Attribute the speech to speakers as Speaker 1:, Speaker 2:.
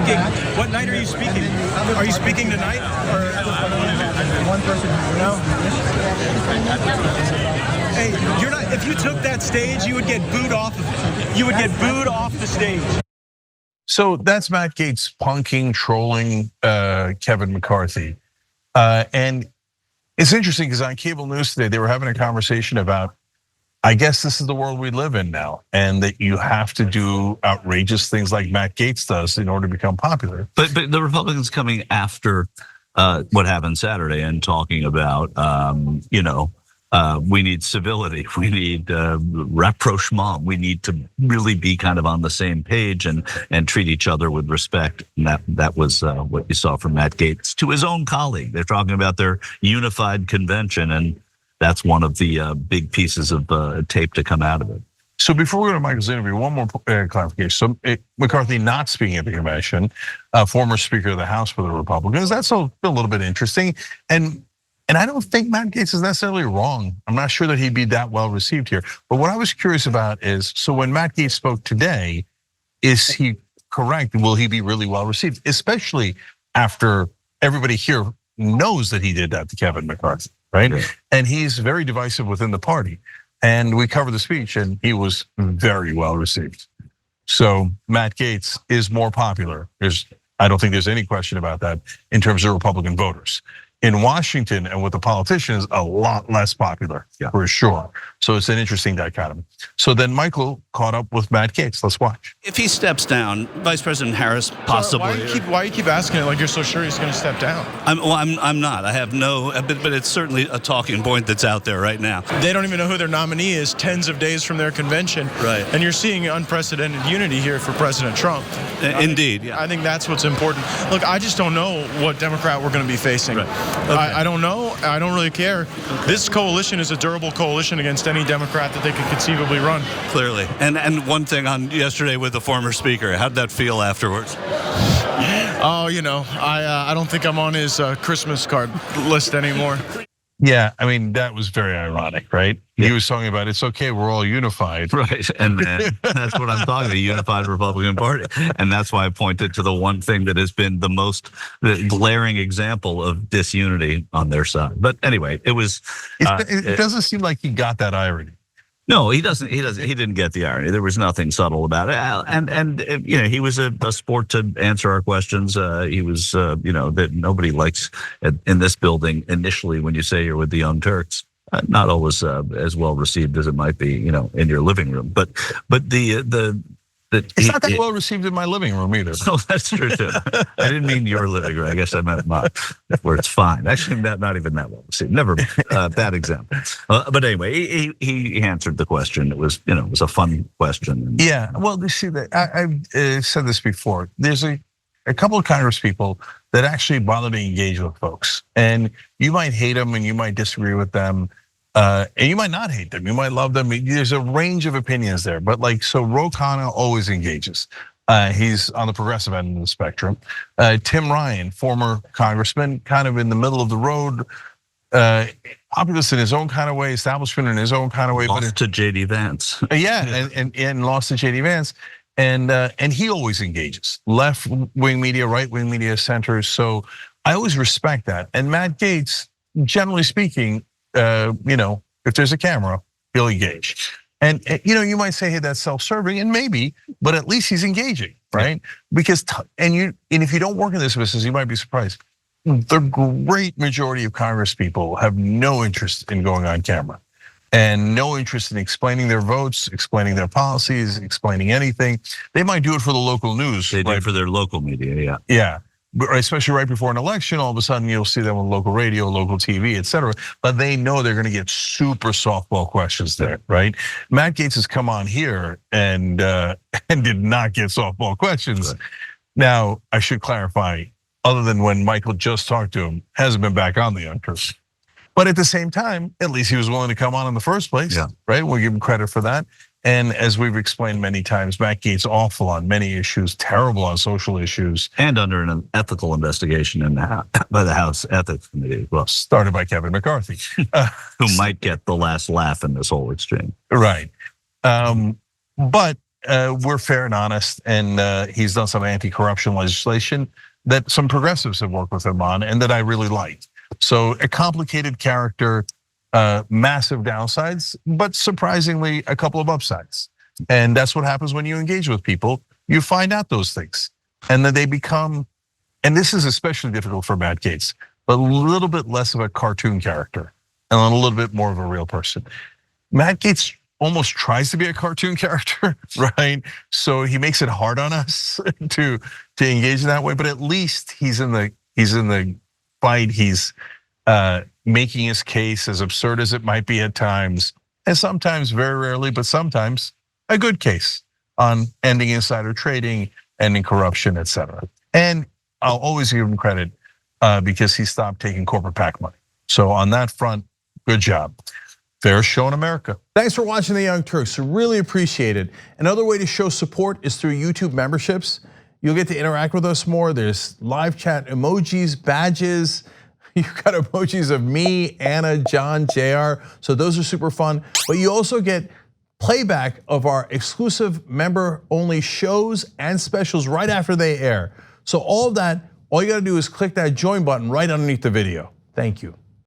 Speaker 1: speaking. What night are you speaking? Are you speaking tonight? Or one person? No. Hey, you're not. If you took that stage, you would get booed off of it. You would get booed off the stage.
Speaker 2: So that's Matt Gaetz punking, trolling Kevin McCarthy. And it's interesting because on cable news today, they were having a conversation about, I guess this is the world we live in now, and that you have to do outrageous things like Matt Gaetz does in order to become popular.
Speaker 3: But the Republicans coming after what happened Saturday and talking about, we need civility, we need rapprochement, we need to really be kind of on the same page and treat each other with respect. And that was what you saw from Matt Gaetz to his own colleague. They're talking about their unified convention, and that's one of the big pieces of tape to come out of it.
Speaker 2: So before we go to Michael's interview, one more clarification. So McCarthy not speaking at the convention, former Speaker of the House for the Republicans, that's a little bit interesting. And I don't think Matt Gaetz is necessarily wrong. I'm not sure that he'd be that well received here. But what I was curious about is, so when Matt Gaetz spoke today, is he correct? Will he be really well received? Especially after everybody here knows that he did that to Kevin McCarthy, right? Yeah. And he's very divisive within the party. And we covered the speech and he was very well received. So Matt Gaetz is more popular. I don't think there's any question about that in terms of Republican voters. In Washington and with the politicians, a lot less popular, for sure. So it's an interesting dichotomy. So then Michael caught up with Matt Gaetz. Let's watch.
Speaker 4: If he steps down, Vice President Harris possibly.
Speaker 1: Why you keep asking it like you're so sure he's going to step down?
Speaker 4: I'm not. I have no, but it's certainly a talking point that's out there right now.
Speaker 1: They don't even know who their nominee is 10s of days from their convention.
Speaker 4: Right.
Speaker 1: And you're seeing unprecedented unity here for President Trump.
Speaker 4: Indeed, yeah.
Speaker 1: I think that's what's important. Look, I just don't know what Democrat we're going to be facing.
Speaker 4: Right. Okay.
Speaker 1: I don't know. I don't really care. Okay. This coalition is a durable coalition against any Democrat that they could conceivably run.
Speaker 4: Clearly. And one thing on yesterday with the former speaker, how'd that feel afterwards?
Speaker 1: Oh, I don't think I'm on his Christmas card list anymore.
Speaker 2: Yeah, I mean, that was very ironic, right? Yeah. He was talking about it's okay, we're all unified.
Speaker 3: Right, and that's what I'm talking about, the unified Republican Party. And that's why I pointed to the one thing that has been the glaring example of disunity on their side. But anyway, it was.
Speaker 2: It doesn't seem like he got that irony.
Speaker 3: No, he doesn't. He didn't get the irony. There was nothing subtle about it. And he was a sport to answer our questions. He was, that nobody likes in this building initially when you say you're with the Young Turks. Not always as well received as it might be, in your living room. But
Speaker 2: it's not that well received in my living room either.
Speaker 3: Oh, that's true too. I didn't mean your living room. I guess I meant mine, where it's fine. Actually, not even that well received. Never mind. Bad example. But anyway, he answered the question. It was a fun question.
Speaker 2: Yeah. Well, you see that I've said this before. There's a couple of Congress people that actually bother to engage with folks, and you might hate them and you might disagree with them. And you might not hate them, you might love them. There's a range of opinions there, but so Ro Khanna always engages. He's on the progressive end of the spectrum. Tim Ryan, former congressman, kind of in the middle of the road, populist in his own kind of way, establishment in his own kind of way.
Speaker 3: Lost to JD Vance.
Speaker 2: Yeah, and lost to JD Vance. And he always engages. Left-wing media, right-wing media, center. So I always respect that. And Matt Gaetz, generally speaking, if there's a camera, he'll engage. And you might say, hey, that's self-serving, and maybe, but at least he's engaging, right? Because and if you don't work in this business, you might be surprised. The great majority of Congress people have no interest in going on camera, and no interest in explaining their votes, explaining their policies, explaining anything. They might do it for the local news.
Speaker 3: They do it for their local media, yeah.
Speaker 2: Yeah. Especially right before an election, all of a sudden you'll see them on local radio, local TV, et cetera. But they know they're going to get super softball questions there, right? Matt Gaetz has come on here and did not get softball questions. Right. Now, I should clarify, other than when Michael just talked to him, hasn't been back on the Young Turks. But at the same time, at least he was willing to come on in the first place, right? We'll give him credit for that. And as we've explained many times, Matt Gaetz awful on many issues, terrible on social issues.
Speaker 3: And under an ethical investigation by the House Ethics Committee as well.
Speaker 2: Started by Kevin McCarthy.
Speaker 3: Who might get the last laugh in this whole exchange.
Speaker 2: Right. But we're fair and honest, and he's done some anti-corruption legislation that some progressives have worked with him on, and that I really liked. So a complicated character, massive downsides, but surprisingly a couple of upsides. And that's what happens when you engage with people. You find out those things, and then they become, and this is especially difficult for Matt Gaetz, but a little bit less of a cartoon character and a little bit more of a real person. Matt Gaetz almost tries to be a cartoon character, right? So he makes it hard on us to engage in that way. But at least he's in the fight. He's making his case, as absurd as it might be at times, and sometimes, very rarely, but sometimes a good case on ending insider trading, ending corruption, et cetera. And I'll always give him credit because he stopped taking corporate PAC money. So on that front, good job. Fair show in America.
Speaker 5: Thanks for watching the Young Turks. Really appreciate it. Another way to show support is through YouTube memberships. You'll get to interact with us more. There's live chat emojis, badges. You've got emojis of me, Anna, John, JR. So those are super fun. But you also get playback of our exclusive member-only shows and specials right after they air. So all of that, all you gotta do is click that join button right underneath the video. Thank you.